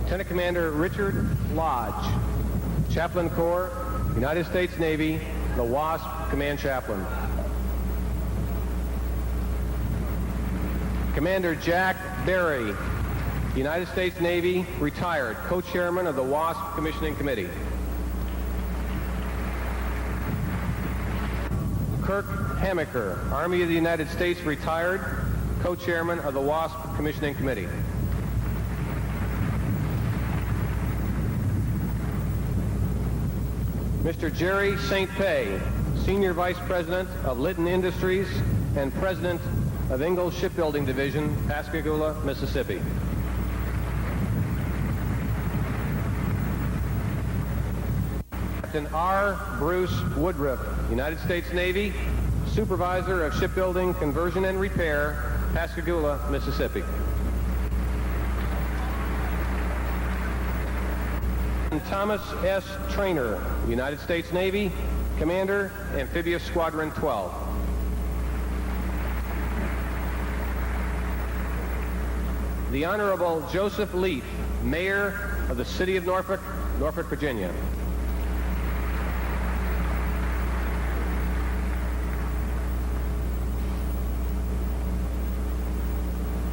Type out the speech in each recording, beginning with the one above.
Lieutenant Commander Richard Lodge, Chaplain Corps, United States Navy, the WASP Command Chaplain. Commander Jack Berry, United States Navy, retired, co-chairman of the WASP Commissioning Committee. Kirk Hamaker, Army of the United States, retired, co-chairman of the WASP Commissioning Committee. Mr. Jerry St. Pay, Senior Vice President of Litton Industries and President of Ingalls Shipbuilding Division, Pascagoula, Mississippi. Captain R. Bruce Woodruff, United States Navy, Supervisor of Shipbuilding Conversion and Repair, Pascagoula, Mississippi. And Thomas S. Traynor, United States Navy, Commander, Amphibious Squadron 12. The Honorable Joseph Leaf, Mayor of the City of Norfolk, Norfolk, Virginia.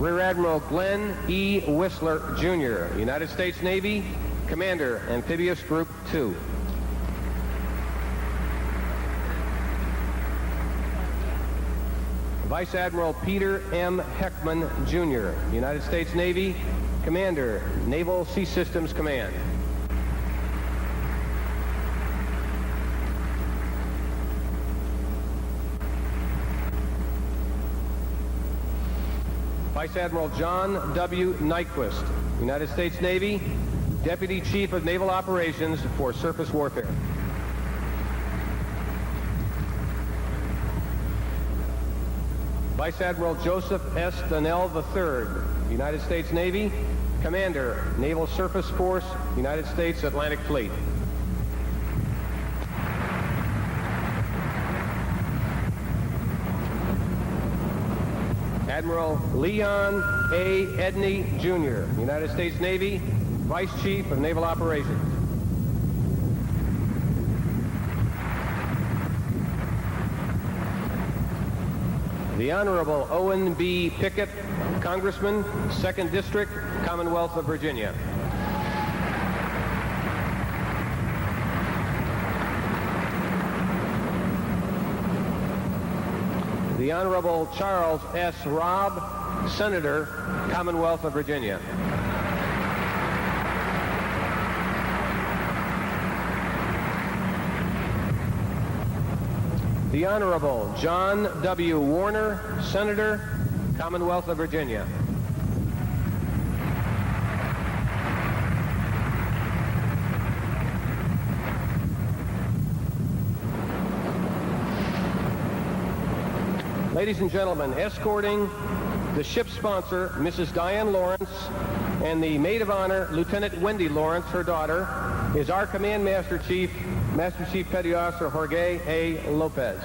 Rear Admiral Glenn E. Whistler, Jr., United States Navy, Commander, Amphibious Group 2. Vice Admiral Peter M. Heckman, Jr., United States Navy, Commander, Naval Sea Systems Command. Vice Admiral John W. Nyquist, United States Navy, Deputy Chief of Naval Operations for Surface Warfare. Vice Admiral Joseph S. Donnell III, United States Navy, Commander, Naval Surface Force, United States Atlantic Fleet. Admiral Leon A. Edney, Jr., United States Navy, Vice Chief of Naval Operations. The Honorable Owen B. Pickett, Congressman, 2nd District, Commonwealth of Virginia. The Honorable Charles S. Robb, Senator, Commonwealth of Virginia. The Honorable John W. Warner, Senator, Commonwealth of Virginia. Ladies and gentlemen, escorting the ship sponsor, Mrs. Diane Lawrence, and the maid of honor, Lieutenant Wendy Lawrence, her daughter, is our Command Master Chief, Master Chief Petty Officer Jorge A. Lopez.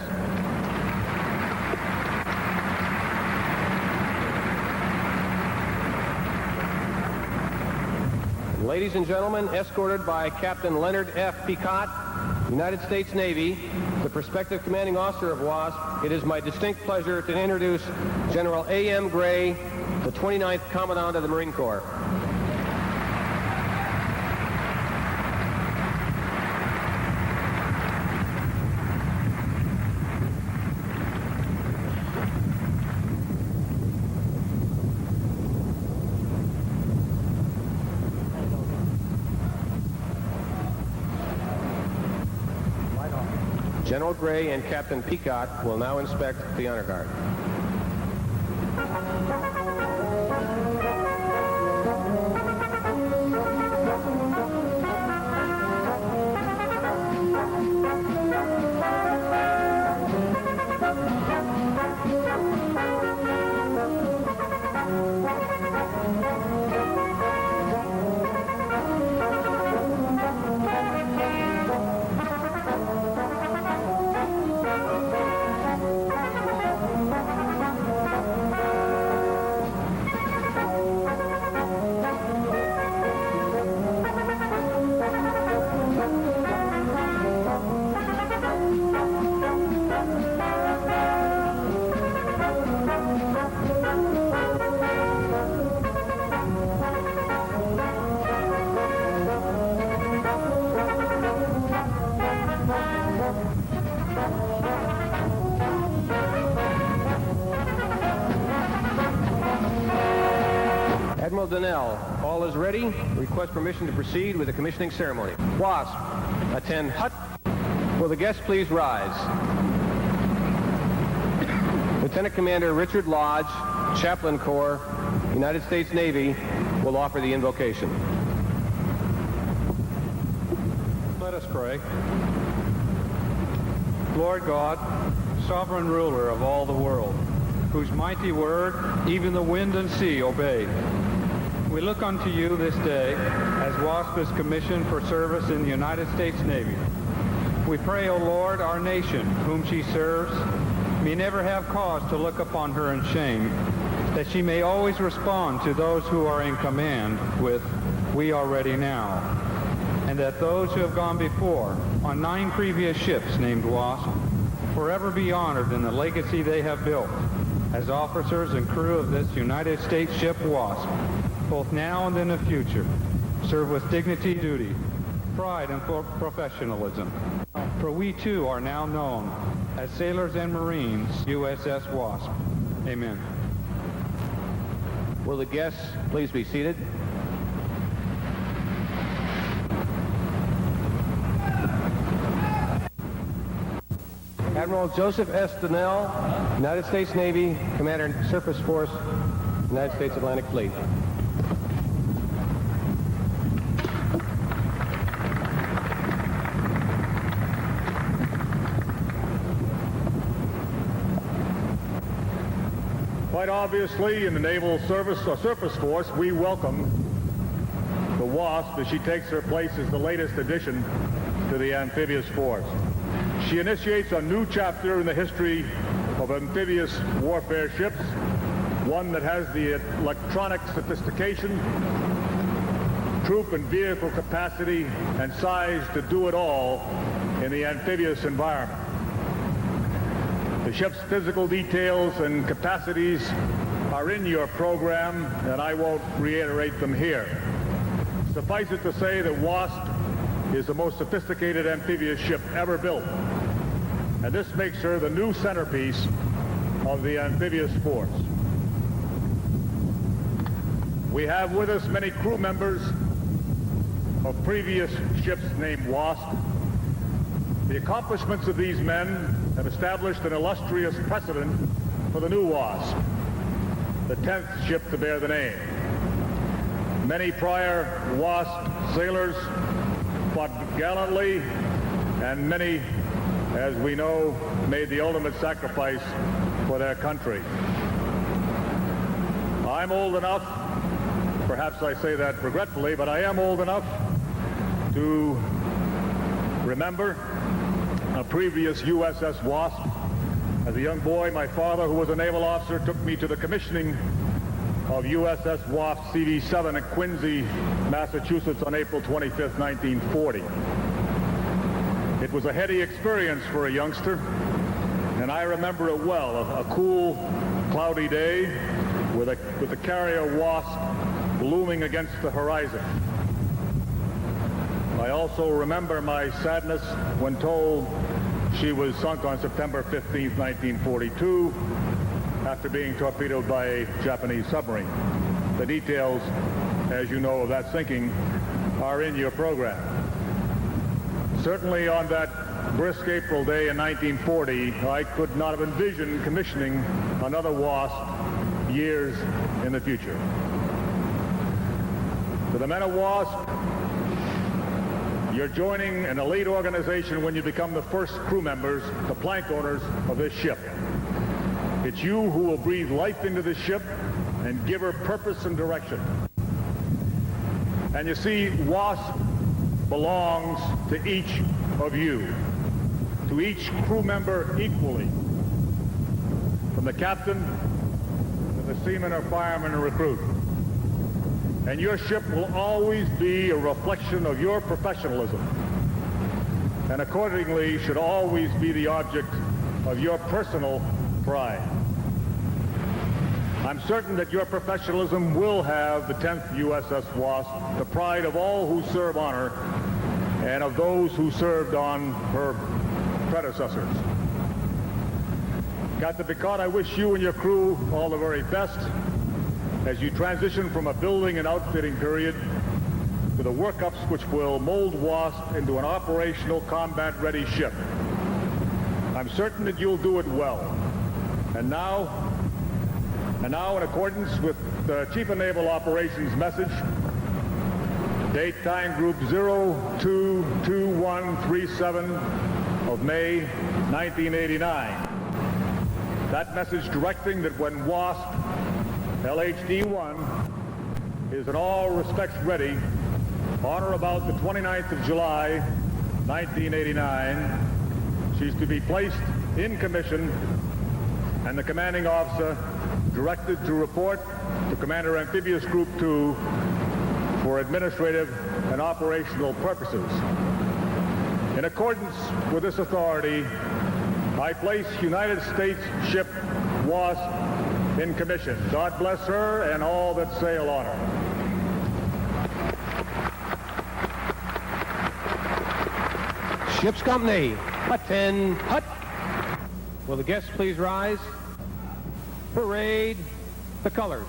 Ladies and gentlemen, escorted by Captain Leonard F. Picott, United States Navy, the prospective commanding officer of WASP, it is my distinct pleasure to introduce General A.M. Gray, the 29th Commandant of the Marine Corps. General Gray and Captain Peacock will now inspect the honor guard. Donnell, all is ready. Request permission to proceed with the commissioning ceremony. WASP, attend hut. Will the guests please rise? Lieutenant Commander Richard Lodge, Chaplain Corps, United States Navy, will offer the invocation. Let us pray. Lord God, sovereign ruler of all the world, whose mighty word even the wind and sea obey, we look unto you this day as WASP is commissioned for service in the United States Navy. We pray, O Lord, our nation, whom she serves, may never have cause to look upon her in shame, that she may always respond to those who are in command with, "We are ready now," and that those who have gone before on 9 previous ships named WASP forever be honored in the legacy they have built as officers and crew of this United States ship WASP, both now and in the future, serve with dignity, duty, pride, and professionalism. For we too are now known as sailors and Marines, USS WASP. Amen. Will the guests please be seated? Admiral Joseph S. Donnell, United States Navy, Commander Surface Force, United States Atlantic Fleet. Quite obviously, in the Naval Surface Force, we welcome the WASP as she takes her place as the latest addition to the amphibious force. She initiates a new chapter in the history of amphibious warfare ships, one that has the electronic sophistication, troop and vehicle capacity, and size to do it all in the amphibious environment. The ship's physical details and capacities are in your program, and I won't reiterate them here. Suffice it to say that WASP is the most sophisticated amphibious ship ever built, and this makes her the new centerpiece of the amphibious force. We have with us many crew members of previous ships named WASP. The accomplishments of these men have established an illustrious precedent for the new WASP, the 10th ship to bear the name. Many prior WASP sailors fought gallantly, and many, as we know, made the ultimate sacrifice for their country. I'm old enough, perhaps I say that regretfully, but I am old enough to remember a previous USS WASP. As a young boy, my father, who was a naval officer, took me to the commissioning of USS WASP CV-7 at Quincy, Massachusetts on April 25th, 1940. It was a heady experience for a youngster, and I remember it well. A cool, cloudy day with the carrier WASP looming against the horizon. I also remember my sadness when told she was sunk on September 15th, 1942, after being torpedoed by a Japanese submarine. The details, as you know, of that sinking are in your program. Certainly on that brisk April day in 1940, I could not have envisioned commissioning another WASP years in the future. To the men of WASP, you're joining an elite organization when you become the first crew members, the plank owners of this ship. It's you who will breathe life into this ship and give her purpose and direction. And you see, WASP belongs to each of you, to each crew member equally, from the captain to the seaman or fireman or recruit. And your ship will always be a reflection of your professionalism, and accordingly should always be the object of your personal pride. I'm certain that your professionalism will have the 10th USS WASP the pride of all who serve on her and of those who served on her predecessors. Captain Picard, I wish you and your crew all the very best. as you transition from a building and outfitting period to the workups which will mold WASP into an operational combat-ready ship. I'm certain that you'll do it well. And now, in accordance with the Chief of Naval Operations message, date time group 022137 of May 1989. That message directing that when WASP LHD-1 is in all respects ready on or about the 29th of July 1989, she's to be placed in commission and the commanding officer directed to report to Commander Amphibious Group 2 for administrative and operational purposes. In accordance with this authority, I place United States ship WASP in commission. God bless her and all that sail on her. Ship's company, attend, hut. Will the guests please rise? Parade the colors.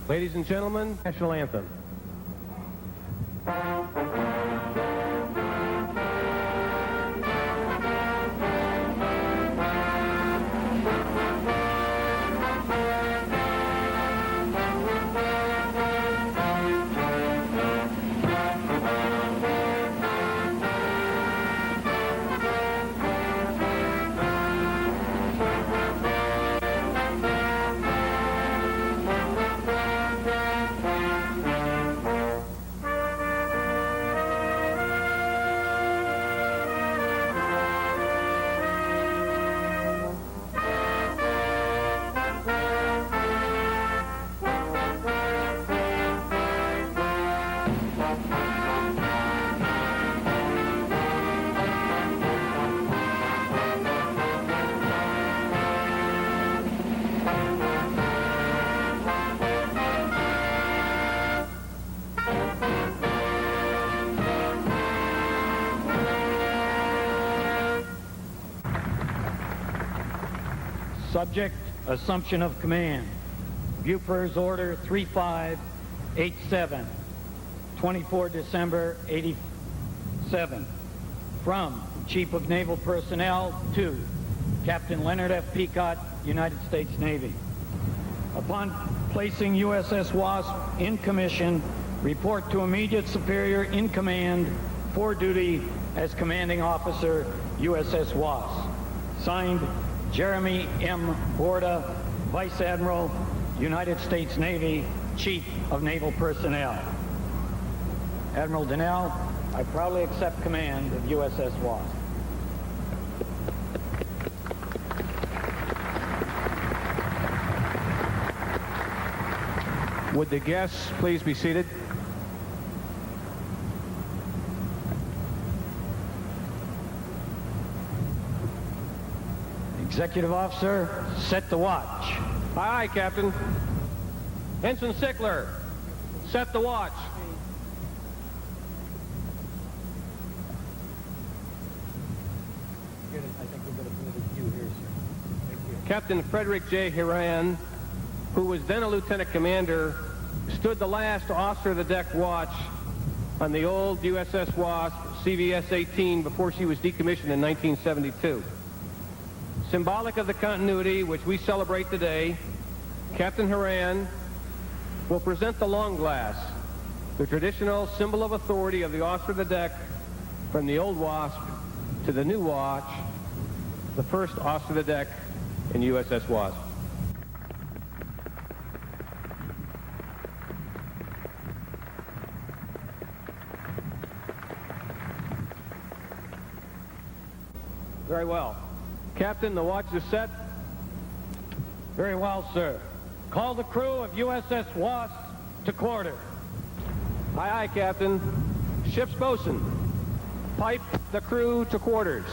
Ladies and gentlemen, national anthem. Subject, assumption of command. Buford's Order 3587, 24 December 87. From Chief of Naval Personnel to Captain Leonard F. Peacock, United States Navy. Upon placing USS WASP in commission, report to immediate superior in command for duty as commanding officer, USS WASP. Signed, Jeremy M. Borda, Vice Admiral, United States Navy, Chief of Naval Personnel. Admiral Donnell, I proudly accept command of USS WASP. Would the guests please be seated? Executive Officer, set the watch. Aye, Captain. Ensign Sickler, set the watch. I think we've got a good view here, sir. Thank you. Captain Frederick J. Hiran, who was then a lieutenant commander, stood the last officer of the deck watch on the old USS WASP CVS-18 before she was decommissioned in 1972. Symbolic of the continuity which we celebrate today, Captain Hiran will present the long glass the traditional symbol of authority of the officer of the deck from the old WASP to the new watch, the first officer of the deck in USS WASP. Very well. Captain, the watch is set. Very well, sir. Call the crew of USS WASP to quarter. Aye, aye, Captain. Ship's bosun, pipe the crew to quarters.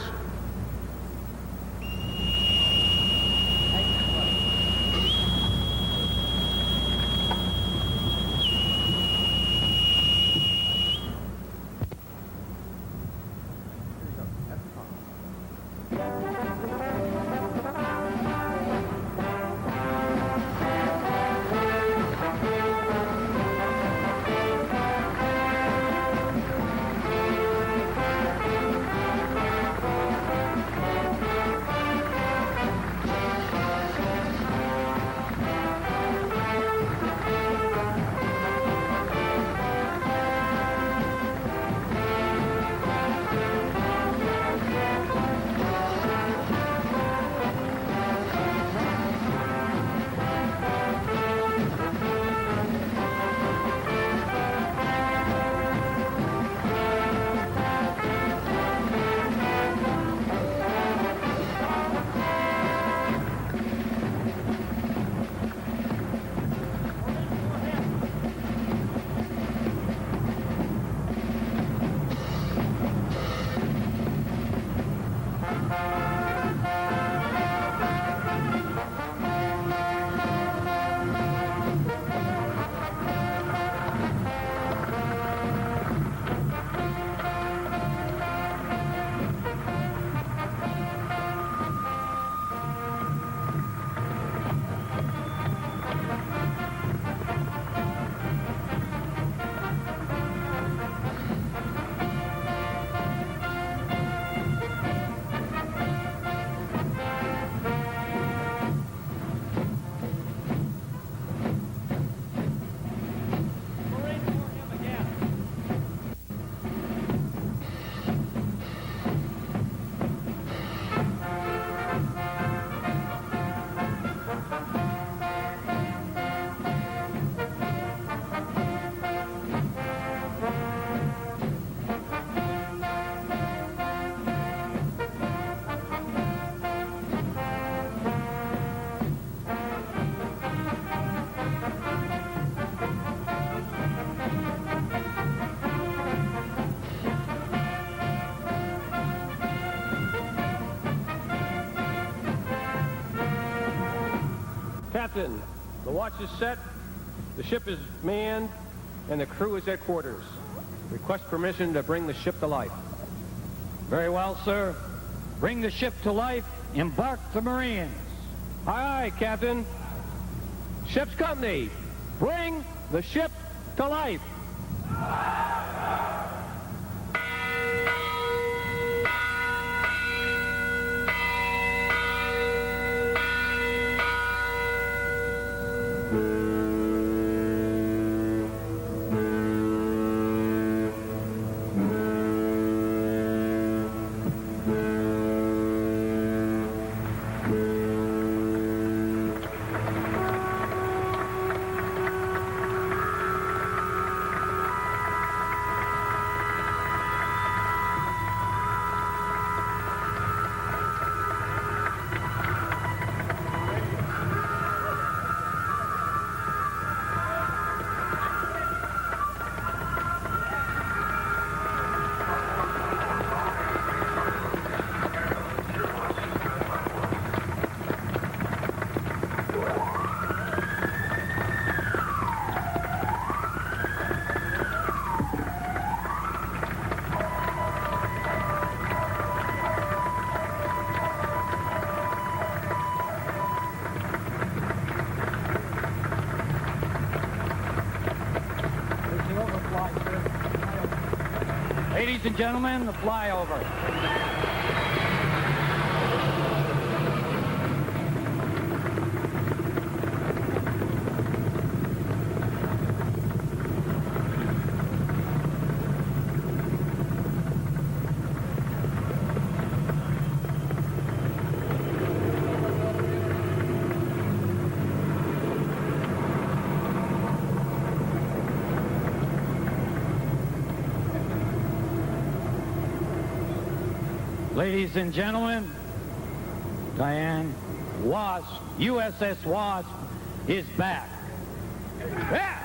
Captain, the watch is set, the ship is manned, and the crew is at quarters. Request permission to bring the ship to life. Very well, sir. Bring the ship to life. Embark the Marines. Aye, aye, Captain. Ship's company, bring the ship to life. Ladies and gentlemen, the flyover. Ladies and gentlemen, Diane, WASP, USS WASP is back. Yeah!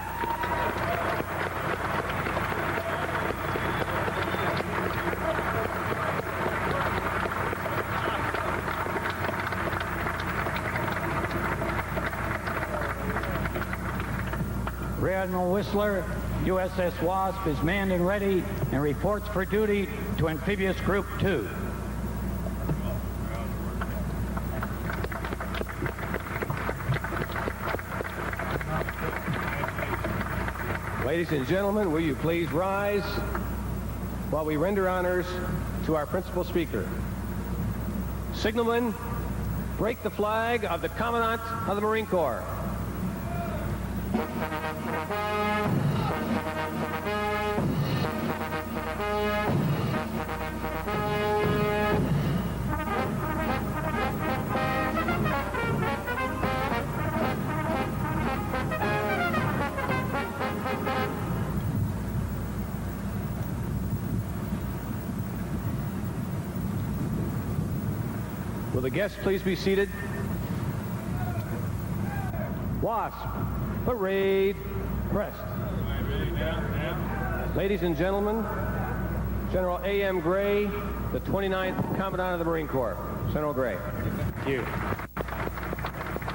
Rear Admiral Whistler, USS WASP is manned and ready and reports for duty to Amphibious Group 2. Ladies and gentlemen, will you please rise while we render honors to our principal speaker. Signalman, break the flag of the Commandant of the Marine Corps. Will the guests please be seated? WASP, parade, crest. Ladies and gentlemen, General A.M. Gray, the 29th Commandant of the Marine Corps. General Gray. Thank you.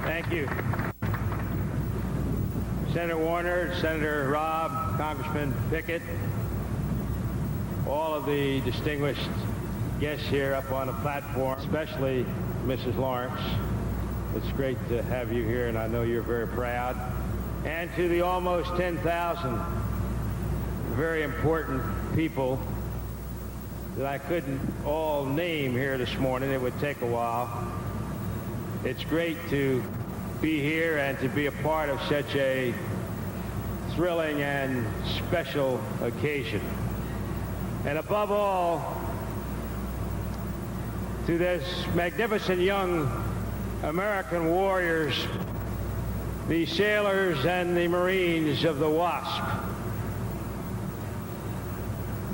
Thank you. Senator Warner, Senator Robb, Congressman Pickett, all of the distinguished guests here up on the platform, especially Mrs. Lawrence. It's great to have you here, and I know you're very proud. And to the almost 10,000 very important people that I couldn't all name here this morning. It would take a while. It's great to be here and to be a part of such a thrilling and special occasion. And above all, to this magnificent young American warriors, the sailors and the Marines of the WASP.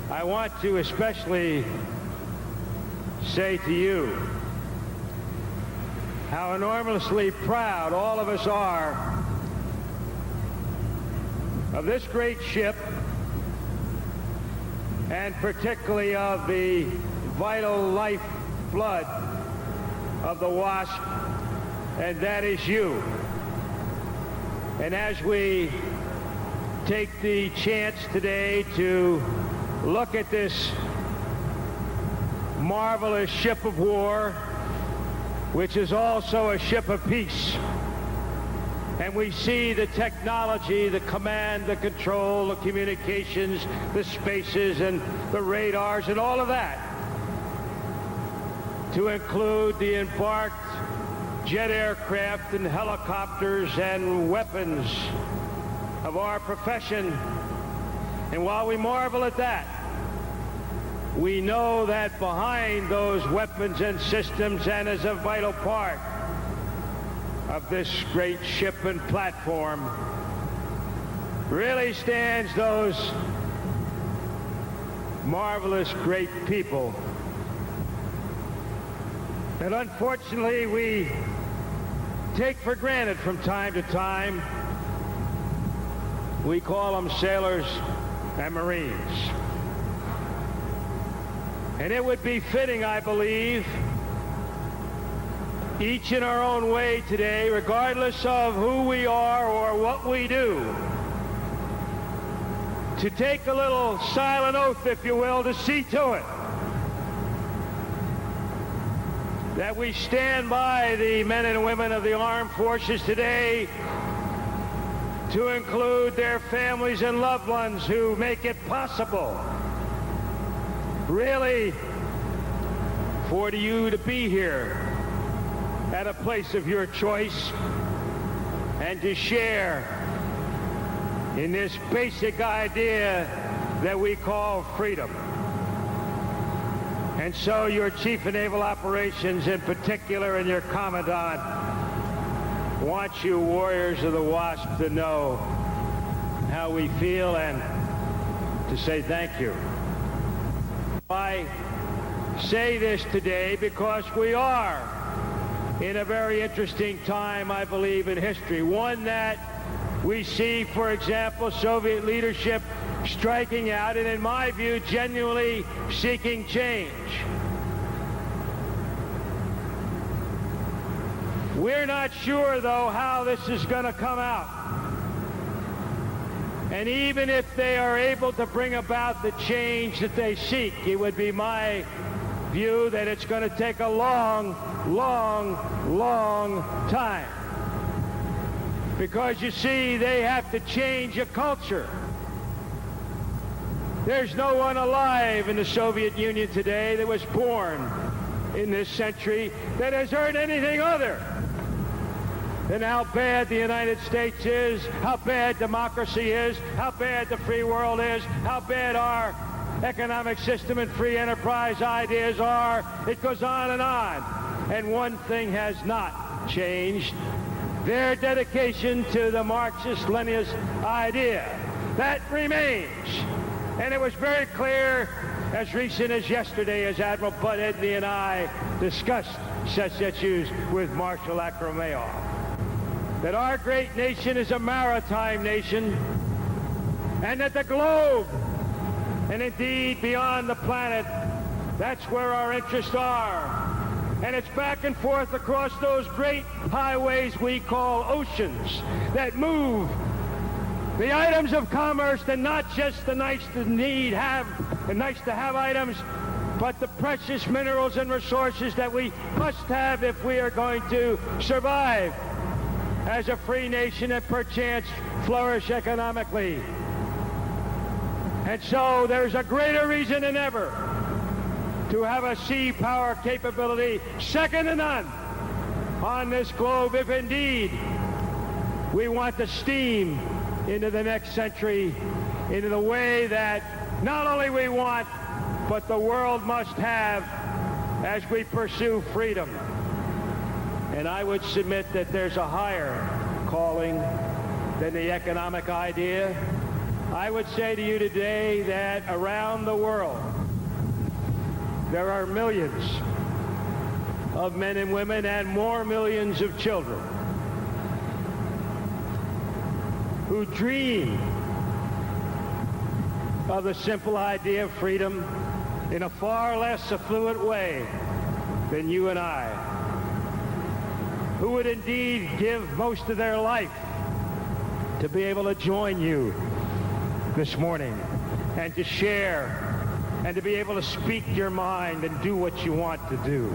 I want to especially say to you how enormously proud all of us are of this great ship, and particularly of the vital lifeblood of the WASP, and that is you. And as we take the chance today to look at this marvelous ship of war, which is also a ship of peace, and we see the technology, the command, the control, the communications, the spaces, and the radars, and all of that, to include the embarked jet aircraft and helicopters and weapons of our profession. And while we marvel at that, we know that behind those weapons and systems, and as a vital part of this great ship and platform, really stands those marvelous great people that unfortunately we take for granted from time to time. We call them sailors and Marines. And it would be fitting, I believe, each in our own way today, regardless of who we are or what we do, to take a little silent oath, if you will, to see to it that we stand by the men and women of the armed forces today, to include their families and loved ones who make it possible, really, for you to be here at a place of your choice and to share in this basic idea that we call freedom. And so your Chief of Naval Operations in particular, and your Commandant, wants you warriors of the WASP to know how we feel and to say thank you. I say this today because we are in a very interesting time, I believe, in history. One that we see, for example, Soviet leadership striking out and, in my view, genuinely seeking change. We're not sure, though, how this is going to come out. And even if they are able to bring about the change that they seek, it would be my view that it's going to take a long, long, long time. Because, you see, they have to change a culture. There's no one alive in the Soviet Union today that was born in this century that has heard anything other than how bad the United States is, how bad democracy is, how bad the free world is, how bad our economic system and free enterprise ideas are. It goes on and on. And one thing has not changed: their dedication to the Marxist-Leninist idea. That remains. And it was very clear as recent as yesterday as Admiral Bud Edney and I discussed such issues with Marshal Akromayov, that our great nation is a maritime nation, and that the globe, and indeed beyond the planet, that's where our interests are. And it's back and forth across those great highways we call oceans that move the items of commerce, and not just the nice to have items, but the precious minerals and resources that we must have if we are going to survive as a free nation and perchance flourish economically. And so there's a greater reason than ever to have a sea power capability second to none on this globe if indeed we want to steam into the next century into the way that not only we want, but the world must have as we pursue freedom. And I would submit that there's a higher calling than the economic idea. I would say to you today that around the world, there are millions of men and women and more millions of children who dream of the simple idea of freedom in a far less affluent way than you and I, who would indeed give most of their life to be able to join you this morning and to share and to be able to speak your mind and do what you want to do.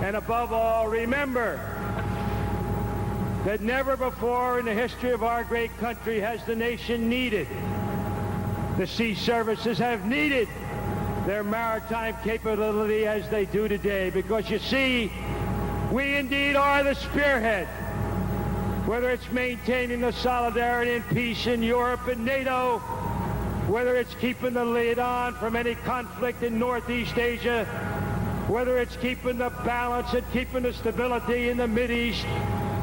And above all, remember that never before in the history of our great country has the nation needed, the sea services have needed their maritime capability as they do today. Because you see, we indeed are the spearhead, whether it's maintaining the solidarity and peace in Europe and NATO, whether it's keeping the lid on from any conflict in Northeast Asia, whether it's keeping the balance and keeping the stability in the Mideast,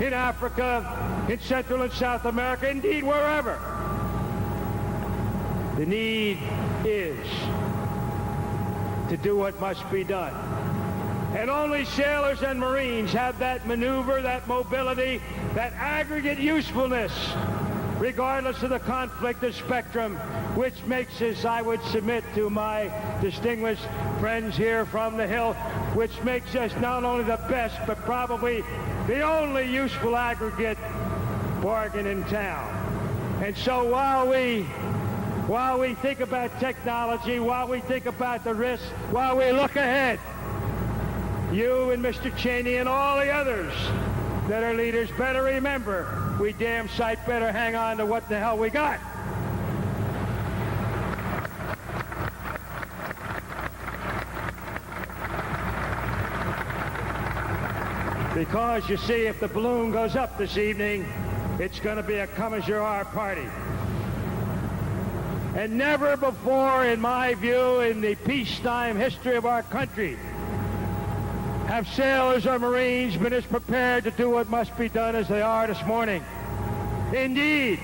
in Africa, in Central and South America, indeed wherever. The need is to do what must be done. And only sailors and Marines have that maneuver, that mobility, that aggregate usefulness, regardless of the conflict of spectrum, which makes us, I would submit to my distinguished friends here from the Hill, which makes us not only the best, but probably the only useful aggregate bargain in town. And so while we think about technology, while we think about the risks, while we look ahead, you and Mr. Cheney and all the others that are leaders better remember, we damn sight better hang on to what the hell we got. Because, you see, if the balloon goes up this evening, it's going to be a come-as-you-are party. And never before, in my view, in the peacetime history of our country, have sailors or Marines been as prepared to do what must be done as they are this morning. Indeed,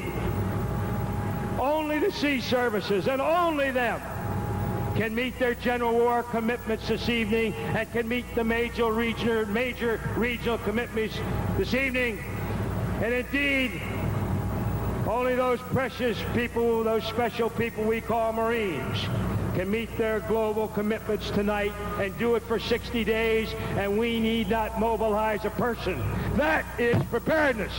only the sea services, and only them, can meet their general war commitments this evening and can meet the major regional commitments this evening. And indeed, only those precious people, those special people we call Marines, can meet their global commitments tonight and do it for 60 days, and we need not mobilize a person. That is preparedness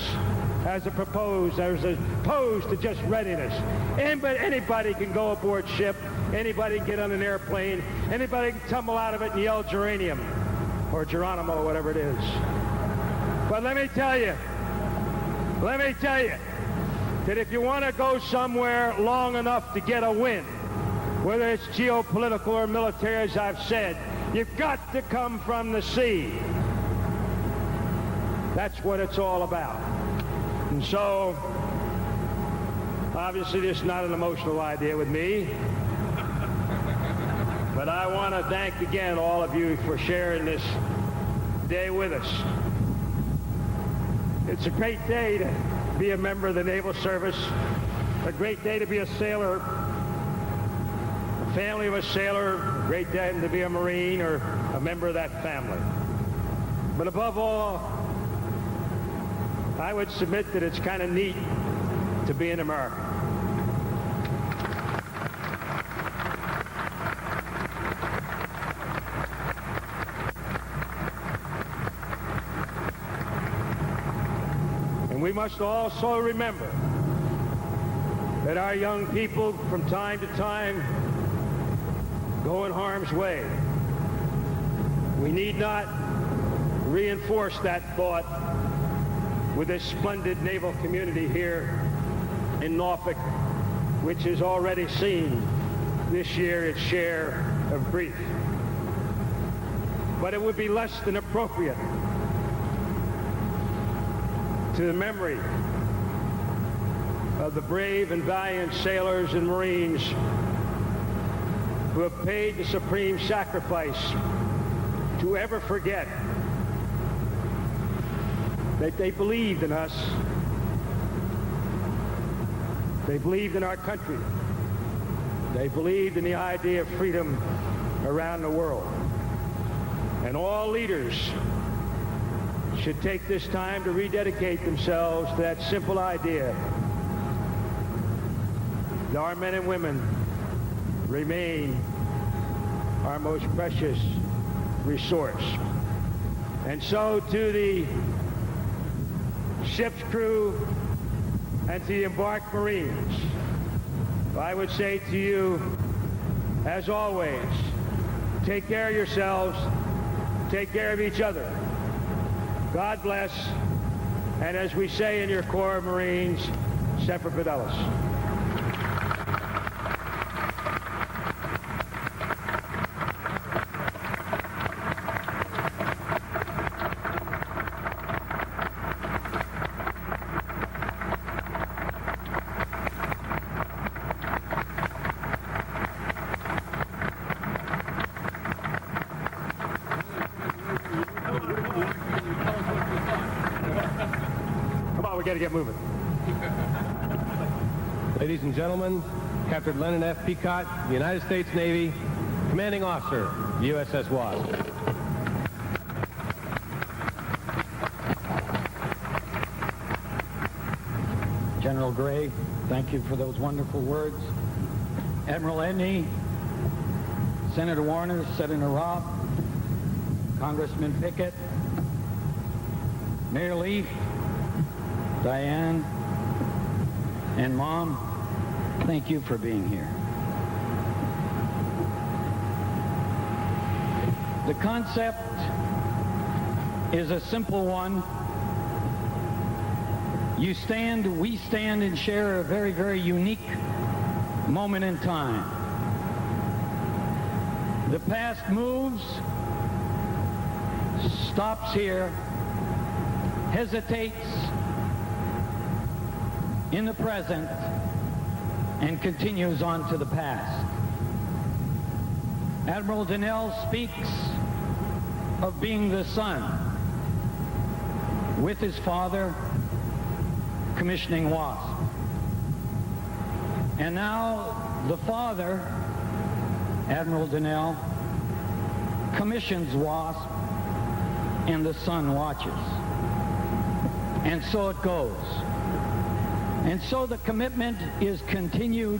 as opposed to just readiness. Anybody can go aboard ship, anybody can get on an airplane, anybody can tumble out of it and yell geranium or Geronimo, whatever it is. But let me tell you that if you want to go somewhere long enough to get a win, whether it's geopolitical or military, as I've said, you've got to come from the sea. That's what it's all about. And so, obviously, this is not an emotional idea with me, but I want to thank again all of you for sharing this day with us. It's a great day to be a member of the Naval Service, a great day to be a sailor, a family of a sailor, a great day to be a Marine or a member of that family. But above all, I would submit that it's kind of neat to be an American. And we must also remember that our young people from time to time go in harm's way. We need not reinforce that thought with this splendid naval community here in Norfolk, which has already seen this year its share of grief. But it would be less than appropriate to the memory of the brave and valiant sailors and Marines who have paid the supreme sacrifice to ever forget that they believed in us. They believed in our country. They believed in the idea of freedom around the world. And all leaders should take this time to rededicate themselves to that simple idea that our men and women remain our most precious resource. And so to the ship's crew and to the embarked Marines, I would say to you, as always, take care of yourselves, take care of each other. God bless, and as we say in your Corps of Marines, Semper Fidelis. We got to get moving. Ladies and gentlemen, Captain Leonard F. Peacock, United States Navy, Commanding Officer, USS WASP. General Gray, thank you for those wonderful words. Admiral Edney, Senator Warner, Senator Robb, Congressman Pickett, Mayor Leaf, Diane, and Mom, thank you for being here. The concept is a simple one. You stand, we stand, and share a very, very unique moment in time. The past moves, stops here, hesitates in the present, and continues on to the past. Admiral Donnell speaks of being the son with his father commissioning WASP. And now the father Admiral Donnell, commissions WASP, and the sun watches. And so it goes. And so the commitment is continued,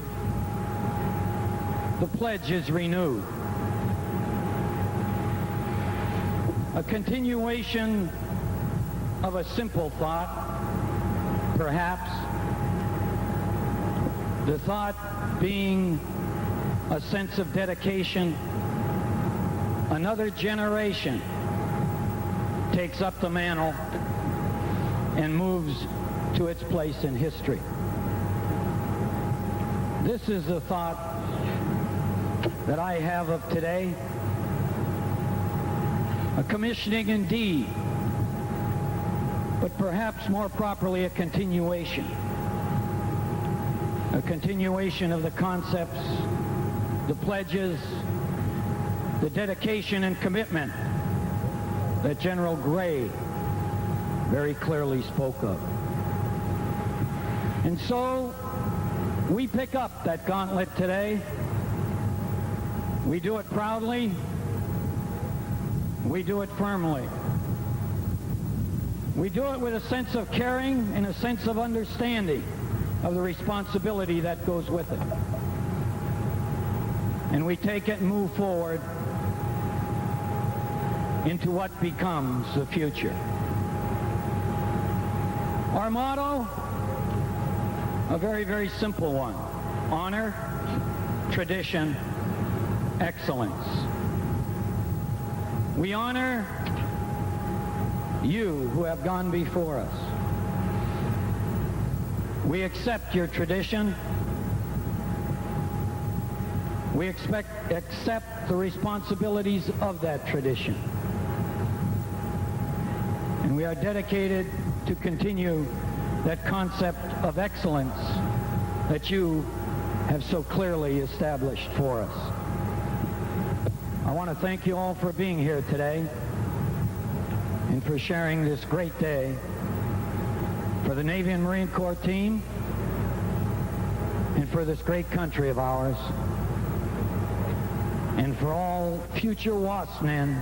the pledge is renewed. A continuation of a simple thought, perhaps, the thought being a sense of dedication. Another generation takes up the mantle and moves to its place in history. This is the thought that I have of today. A commissioning indeed, but perhaps more properly a continuation. A continuation of the concepts, the pledges, the dedication and commitment that General Gray very clearly spoke of. And so we pick up that gauntlet today. We do it proudly. We do it firmly. We do it with a sense of caring and a sense of understanding of the responsibility that goes with it. And we take it and move forward into what becomes the future. Our motto, a very, very simple one: honor, tradition, excellence. We honor you who have gone before us. We accept your tradition. We accept the responsibilities of that tradition. And we are dedicated to continue that concept of excellence that you have so clearly established for us. I want to thank you all for being here today and for sharing this great day for the Navy and Marine Corps team and for this great country of ours and for all future WASP men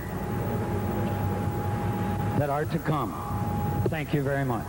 that are to come. Thank you very much.